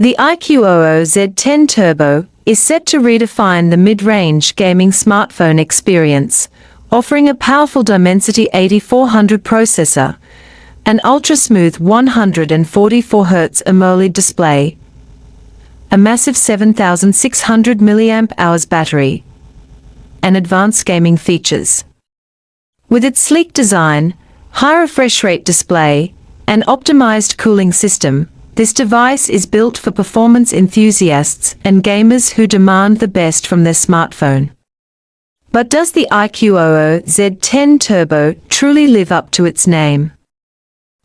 The iQOO Z10 Turbo is set to redefine the mid-range gaming smartphone experience, offering a powerful Dimensity 8400 processor, an ultra-smooth 144Hz AMOLED display, a massive 7,600 mAh battery, and advanced gaming features. With its sleek design, high refresh rate display, and optimized cooling system, this device is built for performance enthusiasts and gamers who demand the best from their smartphone. But does the iQOO Z10 Turbo truly live up to its name?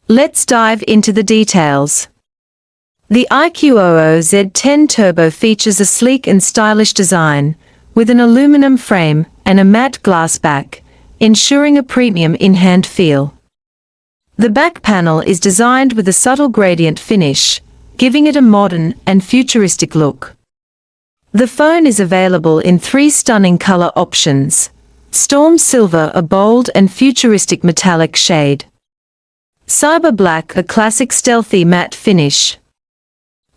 Let's dive into the details. The iQOO Z10 Turbo features a sleek and stylish design, with an aluminum frame and a matte glass back, ensuring a premium in-hand feel. The back panel is designed with a subtle gradient finish, giving it a modern and futuristic look. The phone is available in 3 stunning color options: Storm Silver, a bold and futuristic metallic shade; Cyber Black, a classic stealthy matte finish;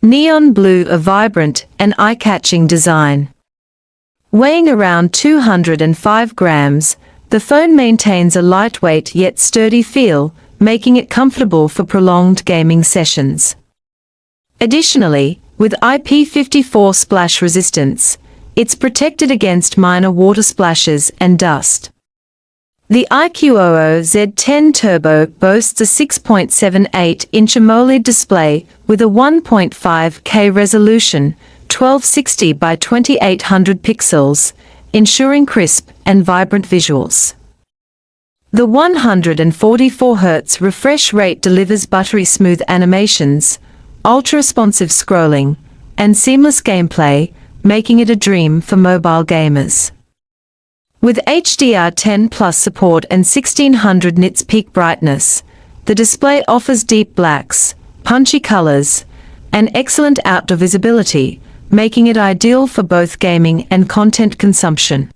Neon Blue, a vibrant and eye-catching design. Weighing around 205 grams, the phone maintains a lightweight yet sturdy feel, making it comfortable for prolonged gaming sessions. Additionally, with IP54 splash resistance, it's protected against minor water splashes and dust. The iQOO Z10 Turbo boasts a 6.78-inch AMOLED display with a 1.5K resolution, 1260 by 2800 pixels, ensuring crisp and vibrant visuals. The 144Hz refresh rate delivers buttery-smooth animations, ultra-responsive scrolling, and seamless gameplay, making it a dream for mobile gamers. With HDR10+ support and 1600 nits peak brightness, the display offers deep blacks, punchy colors, and excellent outdoor visibility, making it ideal for both gaming and content consumption.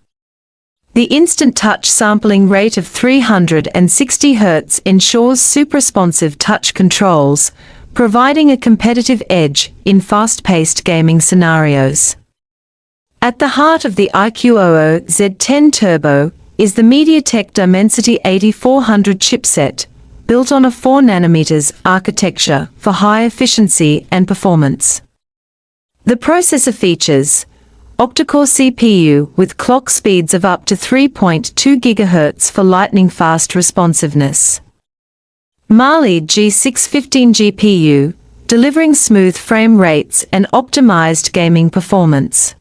The instant touch sampling rate of 360 Hz ensures super responsive touch controls, providing a competitive edge in fast-paced gaming scenarios. At the heart of the iQOO Z10 Turbo is the MediaTek Dimensity 8400 chipset, built on a 4nm architecture for high efficiency and performance. The processor features octa-core CPU with clock speeds of up to 3.2 GHz for lightning-fast responsiveness. Mali G615 GPU, delivering smooth frame rates and optimized gaming performance.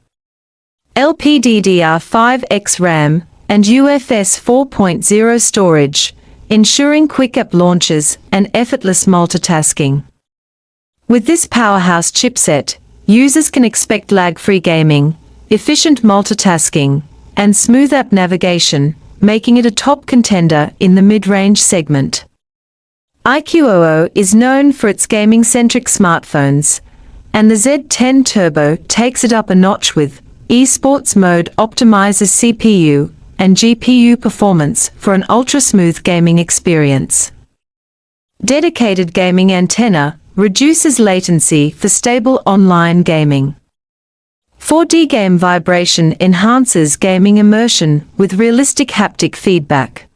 LPDDR5X RAM and UFS 4.0 storage, ensuring quick app launches and effortless multitasking. With this powerhouse chipset, users can expect lag-free gaming, efficient multitasking, and smooth app navigation, making it a top contender in the mid-range segment. iQOO is known for its gaming-centric smartphones, and the Z10 Turbo takes it up a notch with eSports mode optimizes CPU and GPU performance for an ultra-smooth gaming experience. Dedicated gaming antenna reduces latency for stable online gaming. 4D game vibration enhances gaming immersion with realistic haptic feedback.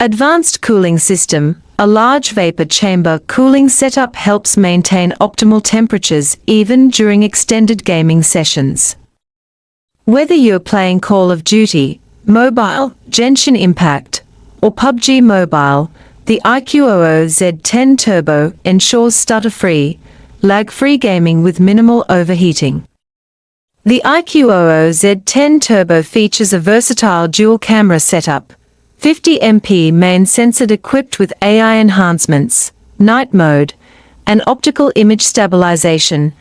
Advanced cooling system, a large vapor chamber cooling setup helps maintain optimal temperatures even during extended gaming sessions. Whether you're playing Call of Duty Mobile, Genshin Impact, or PUBG Mobile, the iQOO Z10 Turbo ensures stutter-free, lag-free gaming with minimal overheating. The iQOO Z10 Turbo features a versatile dual-camera setup, 50MP main sensor equipped with AI enhancements, night mode, and optical image stabilization,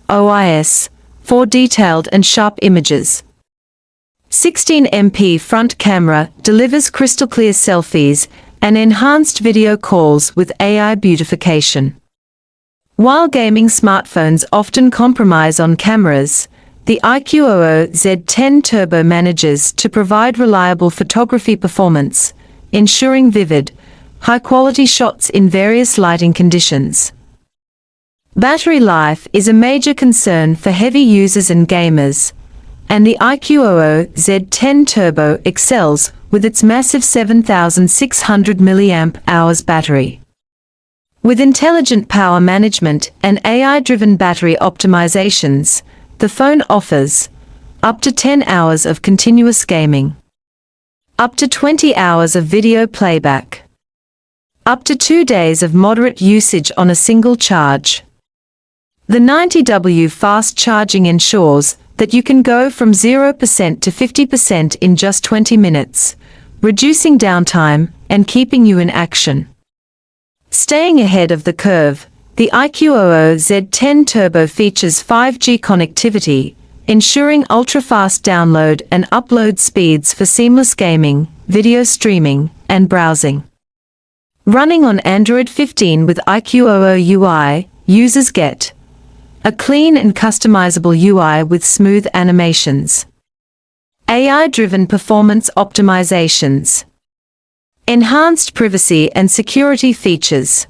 OIS, for detailed and sharp images. 16MP front camera delivers crystal-clear selfies and enhanced video calls with AI beautification. While gaming smartphones often compromise on cameras, the iQOO Z10 Turbo manages to provide reliable photography performance, ensuring vivid, high-quality shots in various lighting conditions. Battery life is a major concern for heavy users and gamers, and the iQOO Z10 Turbo excels with its massive 7,600 mAh battery. With intelligent power management and AI-driven battery optimizations, the phone offers up to 10 hours of continuous gaming, up to 20 hours of video playback, up to 2 days of moderate usage on a single charge. The 90W fast charging ensures that you can go from 0% to 50% in just 20 minutes, reducing downtime and keeping you in action. Staying ahead of the curve, the iQOO Z10 Turbo features 5G connectivity, ensuring ultra-fast download and upload speeds for seamless gaming, video streaming, and browsing. Running on Android 15 with iQOO UI, users get a clean and customizable UI with smooth animations, AI-driven performance optimizations, enhanced privacy and security features.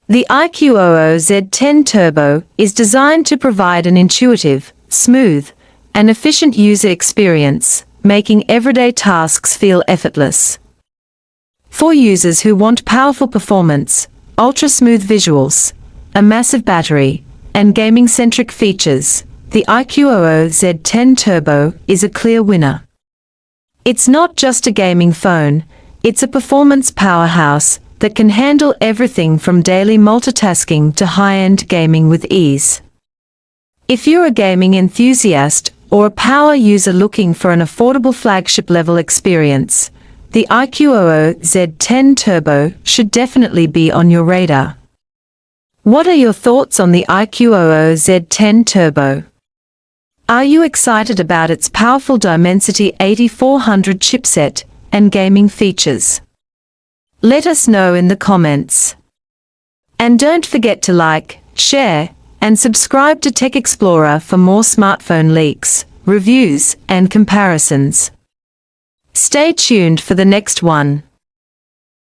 The iQOO Z10 Turbo is designed to provide an intuitive, smooth, and efficient user experience, making everyday tasks feel effortless. For users who want powerful performance, ultra-smooth visuals, a massive battery, and gaming-centric features, the iQOO Z10 Turbo is a clear winner. It's not just a gaming phone, it's a performance powerhouse that can handle everything from daily multitasking to high-end gaming with ease. If you're a gaming enthusiast or a power user looking for an affordable flagship-level experience, the iQOO Z10 Turbo should definitely be on your radar. What are your thoughts on the iQOO Z10 Turbo? Are you excited about its powerful Dimensity 8400 chipset and gaming features? Let us know in the comments. And don't forget to like, share, and subscribe to Tech Explorer for more smartphone leaks, reviews, and comparisons. Stay tuned for the next one.